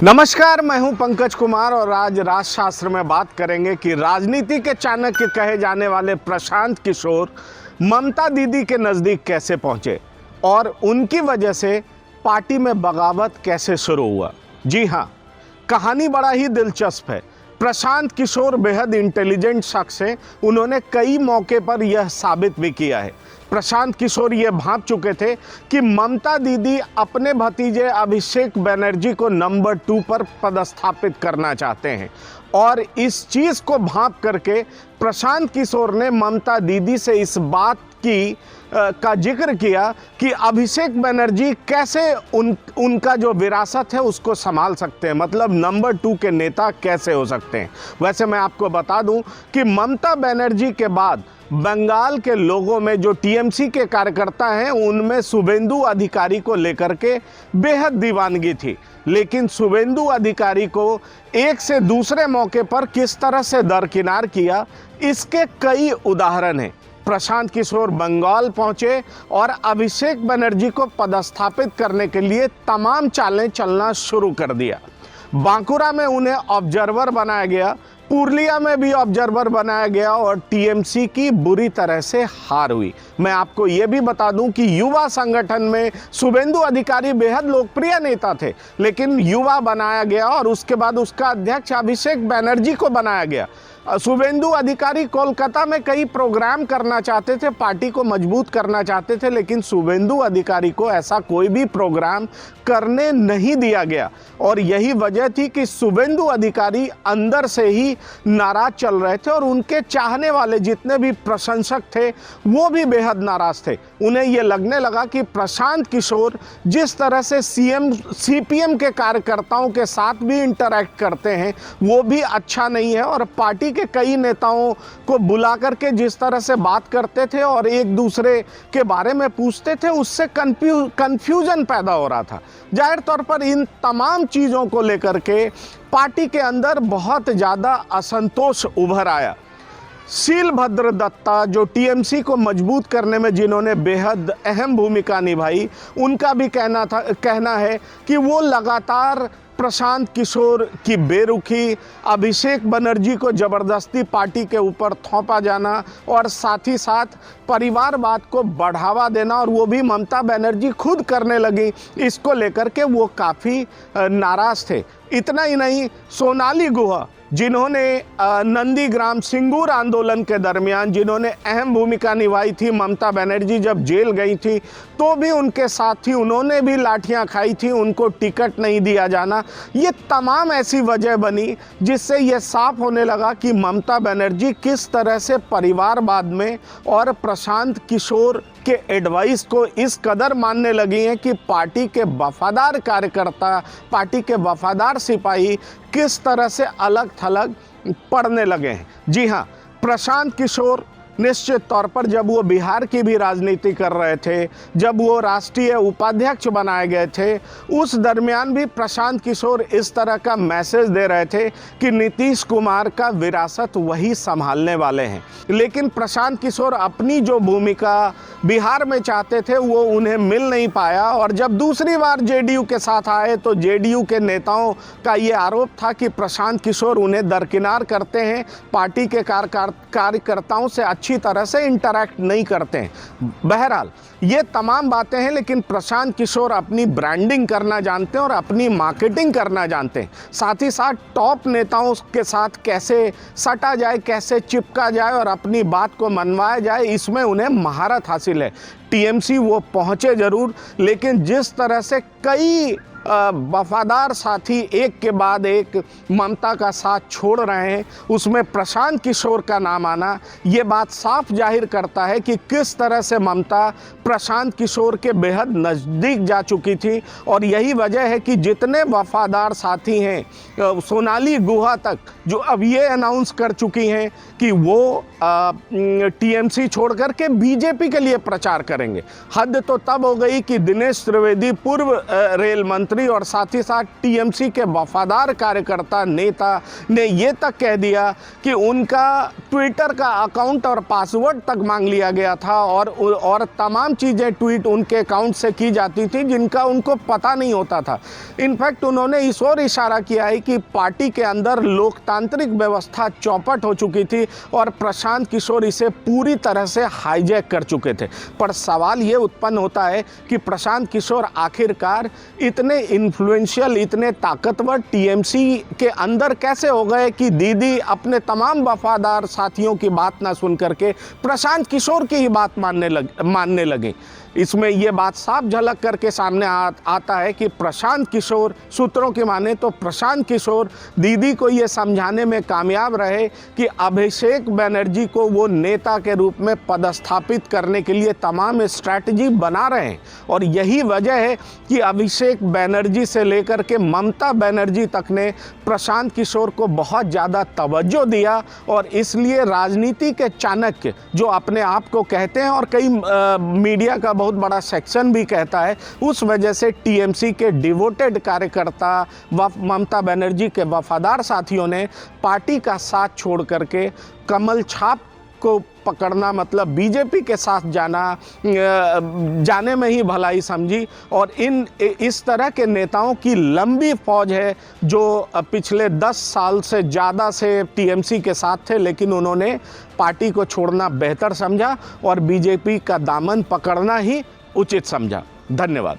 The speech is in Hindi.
नमस्कार, मैं हूं पंकज कुमार और आज राजशास्त्र में बात करेंगे कि राजनीति के चाणक्य कहे जाने वाले प्रशांत किशोर ममता दीदी के नज़दीक कैसे पहुंचे और उनकी वजह से पार्टी में बगावत कैसे शुरू हुआ। जी हां, कहानी बड़ा ही दिलचस्प है। प्रशांत किशोर बेहद इंटेलिजेंट शख्स हैं। उन्होंने कई मौके पर यह साबित भी किया है। प्रशांत किशोर ये भांप चुके थे कि ममता दीदी अपने भतीजे अभिषेक बनर्जी को नंबर 2 पर पदस्थापित करना चाहते हैं और इस चीज़ को भांप करके प्रशांत किशोर ने ममता दीदी से इस बात का जिक्र किया कि अभिषेक बनर्जी कैसे उनका जो विरासत है उसको संभाल सकते हैं, मतलब नंबर 2 के नेता कैसे हो सकते हैं। वैसे मैं आपको बता दूं कि ममता बनर्जी के बाद बंगाल के लोगों में जो टीएमसी के कार्यकर्ता हैं उनमें शुभेंदु अधिकारी को लेकर के बेहद दीवानगी थी, लेकिन शुभेंदु अधिकारी को एक से दूसरे मौके पर किस तरह से दरकिनार किया, इसके कई उदाहरण हैं। प्रशांत किशोर बंगाल पहुंचे और अभिषेक बनर्जी को पदस्थापित करने के लिए तमाम चालें चलना शुरू कर दिया। बांकुरा में उन्हें ऑब्जर्वर बनाया गया, पुरलिया में भी ऑब्जर्वर बनाया गया और टीएमसी की बुरी तरह से हार हुई। मैं आपको ये भी बता दूं कि युवा संगठन में शुभेंदु अधिकारी बेहद लोकप्रिय नेता थे, लेकिन युवा बनाया गया और उसके बाद उसका अध्यक्ष अभिषेक बनर्जी को बनाया गया। शुभेंदु अधिकारी कोलकाता में कई प्रोग्राम करना चाहते थे, पार्टी को मजबूत करना चाहते थे, लेकिन शुभेंदु अधिकारी को ऐसा कोई भी प्रोग्राम करने नहीं दिया गया और यही वजह थी कि शुभेंदु अधिकारी अंदर से ही नाराज चल रहे थे और उनके चाहने वाले जितने भी प्रशंसक थे वो भी बेहद नाराज थे। उन्हें ये लगने लगा कि प्रशांत किशोर जिस तरह से सीपीएम के कार्यकर्ताओं के साथ भी इंटरैक्ट करते हैं वो भी अच्छा नहीं है और पार्टी के कई नेताओं को बुला करके जिस तरह से बात करते थे और एक दूसरे के बारे में पूछते थे, उससे कंफ्यूजन पैदा हो रहा था। जाहिर तौर पर इन तमाम चीज़ों को लेकर के पार्टी के अंदर बहुत ज़्यादा असंतोष उभर आया। शीलभद्र दत्ता जो टीएमसी को मजबूत करने में जिन्होंने बेहद अहम भूमिका निभाई, उनका भी कहना है कि वो लगातार प्रशांत किशोर की बेरुखी, अभिषेक बनर्जी को ज़बरदस्ती पार्टी के ऊपर थोपा जाना और साथ ही साथ परिवारवाद को बढ़ावा देना और वो भी ममता बनर्जी खुद करने लगी, इसको लेकर के वो काफ़ी नाराज़ थे। इतना ही नहीं, सोनाली गुहा जिन्होंने नंदीग्राम सिंगूर आंदोलन के दरमियान जिन्होंने अहम भूमिका निभाई थी, ममता बनर्जी जब जेल गई थी तो भी उनके साथ थी, उन्होंने भी लाठियां खाई थी, उनको टिकट नहीं दिया जाना। ये तमाम ऐसी वजह बनी जिससे ये साफ होने लगा कि ममता बनर्जी किस तरह से परिवारवाद में और प्रशांत किशोर के एडवाइस को इस कदर मानने लगी हैं कि पार्टी के वफादार कार्यकर्ता, पार्टी के वफादार सिपाही किस तरह से अलग थलग पड़ने लगे हैं। जी हाँ, प्रशांत किशोर निश्चित तौर पर जब वो बिहार की भी राजनीति कर रहे थे, जब वो राष्ट्रीय उपाध्यक्ष बनाए गए थे, उस दरमियान भी प्रशांत किशोर इस तरह का मैसेज दे रहे थे कि नीतीश कुमार का विरासत वही संभालने वाले हैं। लेकिन प्रशांत किशोर अपनी जो भूमिका बिहार में चाहते थे वो उन्हें मिल नहीं पाया और जब दूसरी बार जेडीयू के साथ आए तो जेडीयू के नेताओं का ये आरोप था कि प्रशांत किशोर उन्हें दरकिनार करते हैं, पार्टी के कार्यकर्ताओं से अच्छी तरह से इंटरैक्ट नहीं करते हैं। बहरहाल ये तमाम बातें हैं, लेकिन प्रशांत किशोर अपनी ब्रांडिंग करना जानते हैं और अपनी मार्केटिंग करना जानते हैं। साथ ही साथ टॉप नेताओं के साथ कैसे सटा जाए, कैसे चिपका जाए और अपनी बात को मनवाया जाए, इसमें उन्हें महारत हासिल है। टीएमसी वो पहुँचे ज़रूर, लेकिन जिस तरह से कई वफादार साथी एक के बाद एक ममता का साथ छोड़ रहे हैं, उसमें प्रशांत किशोर का नाम आना ये बात साफ जाहिर करता है कि किस तरह से ममता प्रशांत किशोर के बेहद नज़दीक जा चुकी थी और यही वजह है कि जितने वफादार साथी हैं, सोनाली गुहा तक जो अब ये अनाउंस कर चुकी हैं कि वो टीएमसी छोड़ करके बीजेपी के लिए प्रचार करेंगे। हद तो तब हो गई कि दिनेश त्रिवेदी पूर्व रेल मंत्री मंत्री और साथ ही साथ टीएमसी के वफादार कार्यकर्ता नेता ने ये तक कह दिया कि उनका ट्विटर का अकाउंट और पासवर्ड तक मांग लिया गया था और तमाम चीज़ें ट्वीट उनके अकाउंट से की जाती थी जिनका उनको पता नहीं होता था। इनफैक्ट उन्होंने इस ओर इशारा किया है कि पार्टी के अंदर लोकतांत्रिक व्यवस्था चौपट हो चुकी थी और प्रशांत किशोर इसे पूरी तरह से हाईजैक कर चुके थे। पर सवाल ये उत्पन्न होता है कि प्रशांत किशोर आखिरकार इतने इन्फ्लुएंशियल, इतने ताकतवर टीएमसी के अंदर कैसे हो गए कि दीदी अपने तमाम वफादार साथियों की बात ना सुन करके प्रशांत किशोर की ही बात मानने लगे। इसमें यह बात साफ झलक करके सामने आता है कि प्रशांत किशोर, सूत्रों की माने तो प्रशांत किशोर दीदी को ये समझाने में कामयाब रहे कि अभिषेक बनर्जी को वो नेता के रूप में पदस्थापित करने के लिए तमाम स्ट्रैटेजी बना रहे हैं। और यही वजह है कि अभिषेक बनर्जी से लेकर के ममता बनर्जी तक ने प्रशांत किशोर को बहुत ज़्यादा तवज्जो दिया। और इसलिए राजनीति के चाणक्य जो अपने आप को कहते हैं और कई मीडिया का बहुत बड़ा सेक्शन भी कहता है, उस वजह से टीएमसी के डिवोटेड कार्यकर्ता व ममता बनर्जी के वफादार साथियों ने पार्टी का साथ छोड़ करके कमल छाप को पकड़ना, मतलब बीजेपी के साथ जाने में ही भलाई समझी। और इस तरह के नेताओं की लंबी फौज है जो पिछले 10 साल से ज़्यादा से टीएमसी के साथ थे, लेकिन उन्होंने पार्टी को छोड़ना बेहतर समझा और बीजेपी का दामन पकड़ना ही उचित समझा। धन्यवाद।